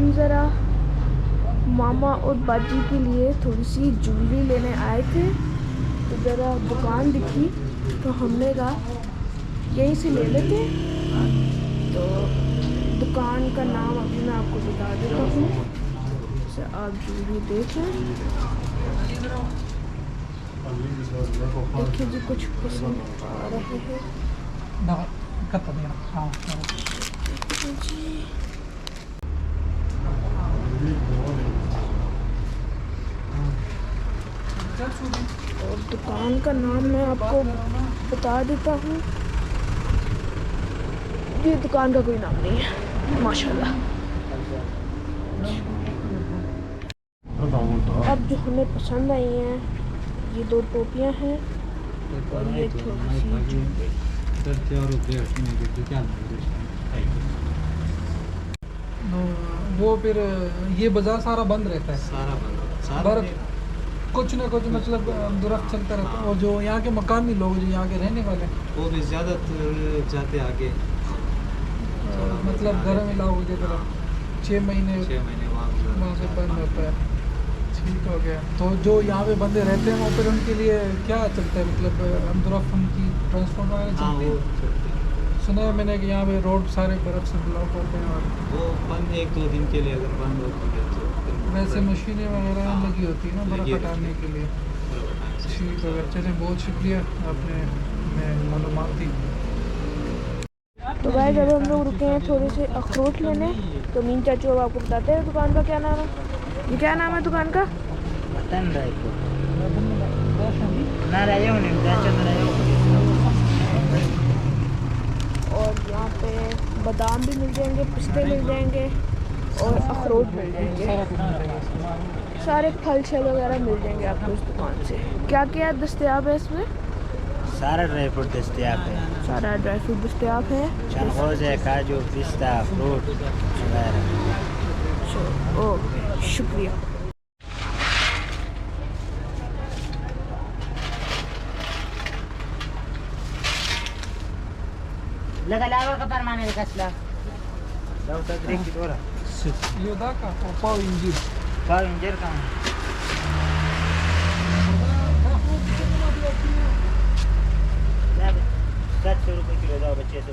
हम ज़रा मामा और बाजी के लिए थोड़ी सी ज्वेलरी लेने आए थे, तो ज़रा दुकान दिखी तो हमने कहा यहीं से ले लेते। तो दुकान का नाम अभी मैं आपको बता देता हूँ, जैसे आप ज्वेलरी देखें। देखिए जी, कुछ पसंद आ रहे हैं जी। और दुकान का नाम मैं आपको बता देता हूँ, ये दुकान का कोई नाम नहीं है माशाल्लाह। अब जो हमें पसंद आई हैं ये 2 टोपियाँ हैं और ये थोड़ी सी वो फिर ये बाजार सारा बंद रहता है, सारा बंद, कुछ ना कुछ मतलब दुरुस्त चलता रहता है। और जो यहाँ के मकानी लोग जो यहाँ के रहने वाले वो भी ज़्यादा जाते आगे, मतलब गर्म इलाकों की तरफ 6 महीने वहाँ से बंद होता है। ठीक हो गया। तो जो यहाँ पे बंदे रहते हैं वो फिर उनके लिए क्या चलता है, मतलब अमदुरफ उनकी ट्रांसपोर्ट वगैरह चलती है? सुना है मैंने कि यहाँ पे रोड सारे बर्फ़ से ब्लॉक होते हैं और वो बंद 1-2 दिन के लिए अगर बंद होती है तो वैसे मशीनें वगैरह लगी होती है ना बर्फ़ हटाने के लिए। ठीक है, चलिए बहुत शुक्रिया, आपने मालूमात दी। तो भाई जब हम लोग रुके हैं थोड़े से अखरोट लेने, तो मीन चाचू अब आपको बताते हैं दुकान का क्या नाम है। ये क्या नाम है दुकान का? और यहाँ पे बादाम भी मिल जाएंगे, पिस्ते मिल जाएंगे और अखरोट मिल जाएंगे, सारे फल छल वगैरह मिल जाएंगे आपको इस दुकान से। क्या क्या दस्तयाब है इसमें? सारा ड्राई फ्रूट दस्तयाब है, सारा ड्राई फ्रूट दस्तयाब है, चरखोज़ है, काजू, पिस्ता, फ्रूट वगैरह। ओके, शुक्रिया। लगा लावा का परमाने का कसला दाव तक ब्रेक की दोरा योदा का पाव इंजर का 700 रुपये किलो दाव बच्चे से।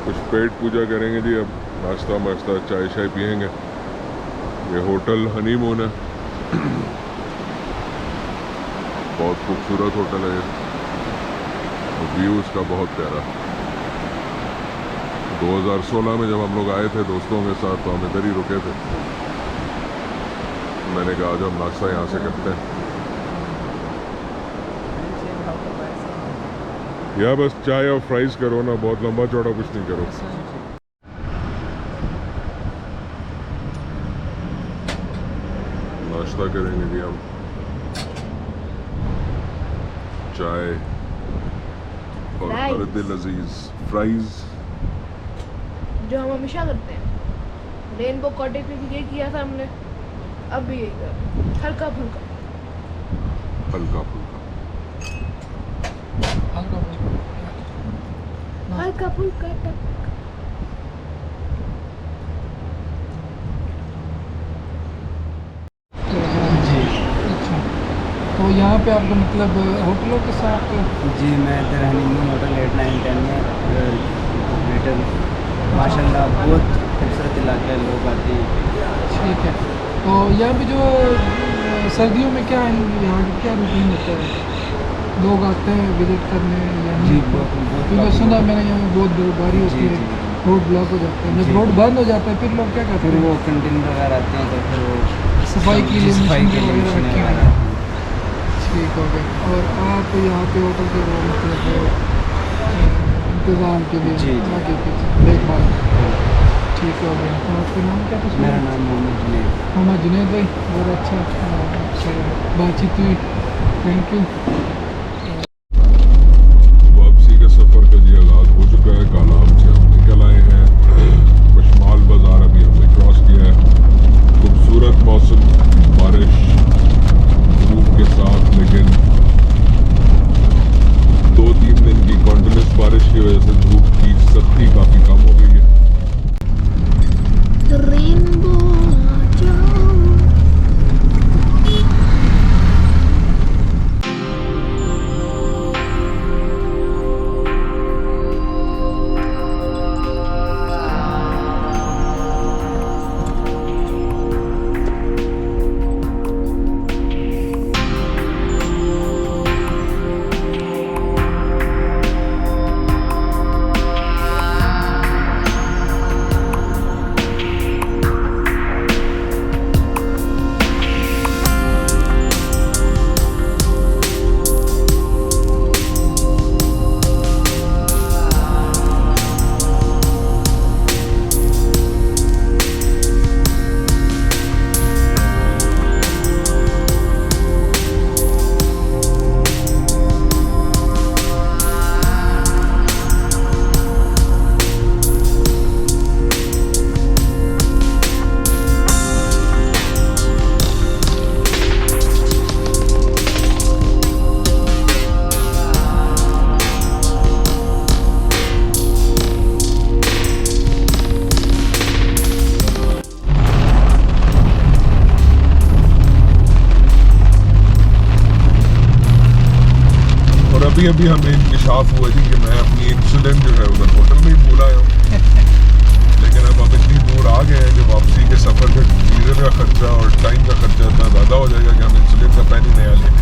कुछ पेट पूजा करेंगे जी। अब नाश्ता माश्ता चाय शाय पियेंगे। ये होटल हनीमून है, बहुत खूबसूरत होटल है ये, व्यू इसका बहुत प्यारा। 2016 में जब हम लोग आए थे दोस्तों के साथ तो हम इधर ही रुके थे। मैंने कहा आज हम नाश्ता यहाँ से करते हैं। या बस चाय और फ्राइज करो ना, बहुत लंबा चौड़ा कुछ नहीं करो। नाश्ता करेंगे जी हम, चाय और बड़े लजीज फ्राइज जो हम हमेशा करते हैं। रेनबो कॉटेज में भी ये किया था हमने, अब भी यही कर, हल्का फुल्का हल्का फुल्का हल्का फुल्का टक। तो यहाँ पे आपको मतलब होटलों के साथ? जी मैं इधर हनीमून होटल 8, 9, 10 में बेटर माशाल्लाह बहुत खूबसूरत इलाका है, लोग आते हैं। ठीक है। तो यहाँ पे जो सर्दियों में क्या यहाँ क्या रूटीन होता है? लोग आते हैं विजिट करने या जी? क्योंकि सुना मैंने यहाँ बहुत बर्फबारी होती है, रोड ब्लॉक हो जाता है। जब रोड बंद हो जाता है फिर लोग क्या करते हैं? फिर वो कंटेनर वगैरह आते हैं तो फिर वो सफाई के लिए मशीन वगैरह। ठीक हो गया। और आप यहाँ पे होटल के मतलब इंतज़ाम के लिए जी देखभाल ठीक हो गया। तो आपका नाम क्या था? मेरा नाम मोहम्मद जुनैद। मोहम्मद जुनैद भाई, बहुत अच्छा आपसे बातचीत हुई, थैंक यू। वापसी के सफ़र का जी आगाज़ हो चुका है। कालाम से हम निकल आए हैं। पशमाल बाज़ार अभी हमने क्रॉस किया है। खूबसूरत मौसम, बारिश धूप के साथ, लेकिन 2-3 दिन की कंटिन्यूस बारिश की वजह से धूप की सख्ती काफ़ी कम हो गई है। रेनबो जाओ। अभी हमें इंकशाफ हुआ जी कि मैं अपनी इंसुलिन जो है उधर होटल में ही भूल आया हूँ। लेकिन अब इतनी दूर आ गए हैं कि वापसी के सफ़र का डीजल का खर्चा और टाइम का खर्चा इतना ज़्यादा हो जाएगा कि हम इंसुलिन का पैन ही नया लेंगे।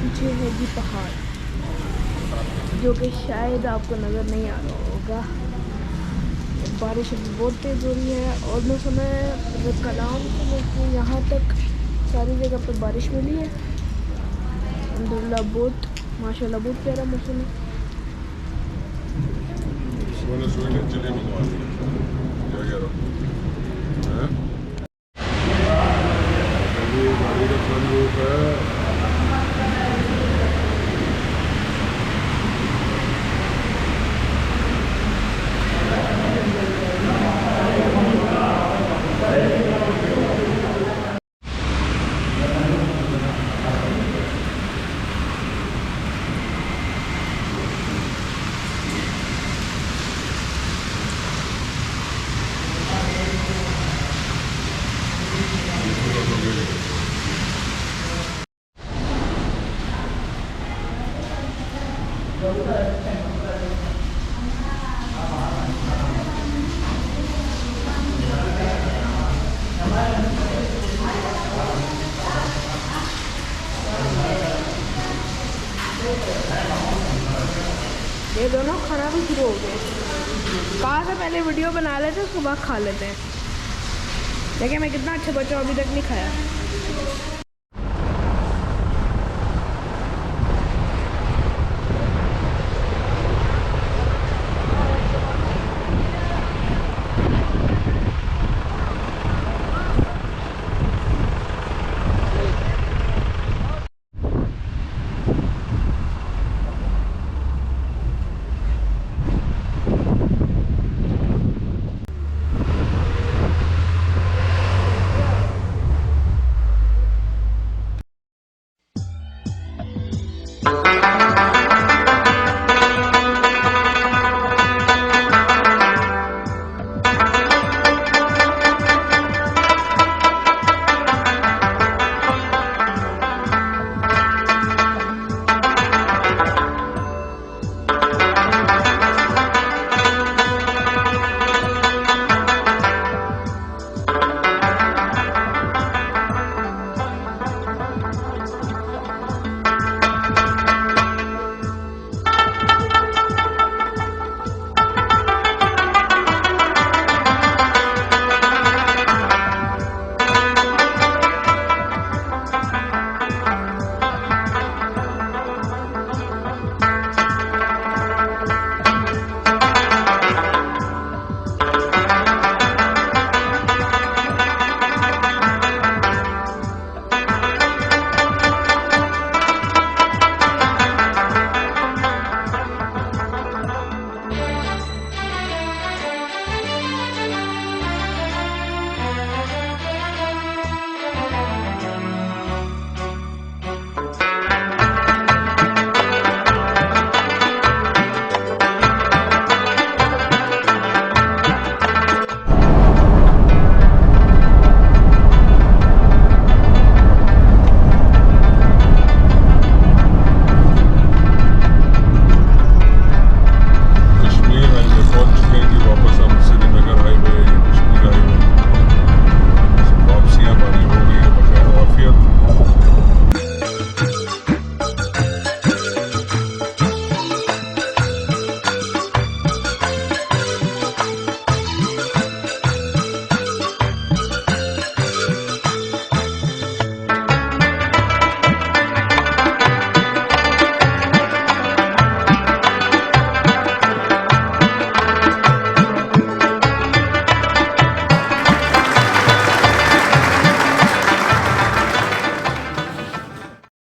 पीछे है जी पहाड़, जो कि शायद आपको नज़र नहीं आ रहा होगा। बारिश अभी बहुत तेज़ हो रही है और मौसम है मतलब कलाम से लेके यहाँ तक सारी जगह पे बारिश मिली है अल्हम्दुलिल्लाह। बहुत माशाल्लाह बहुत प्यारा मौसम है। चलिए मंगवा क्या कह रहा हूँ गाड़ी का सनरूफ है। ये दोनों खाना भी शुरू हो गए। कहाँ से पहले वीडियो बना लेते उसके बाद खा लेते हैं। देखिए मैं कितना अच्छा बच्चा अभी तक नहीं खाया।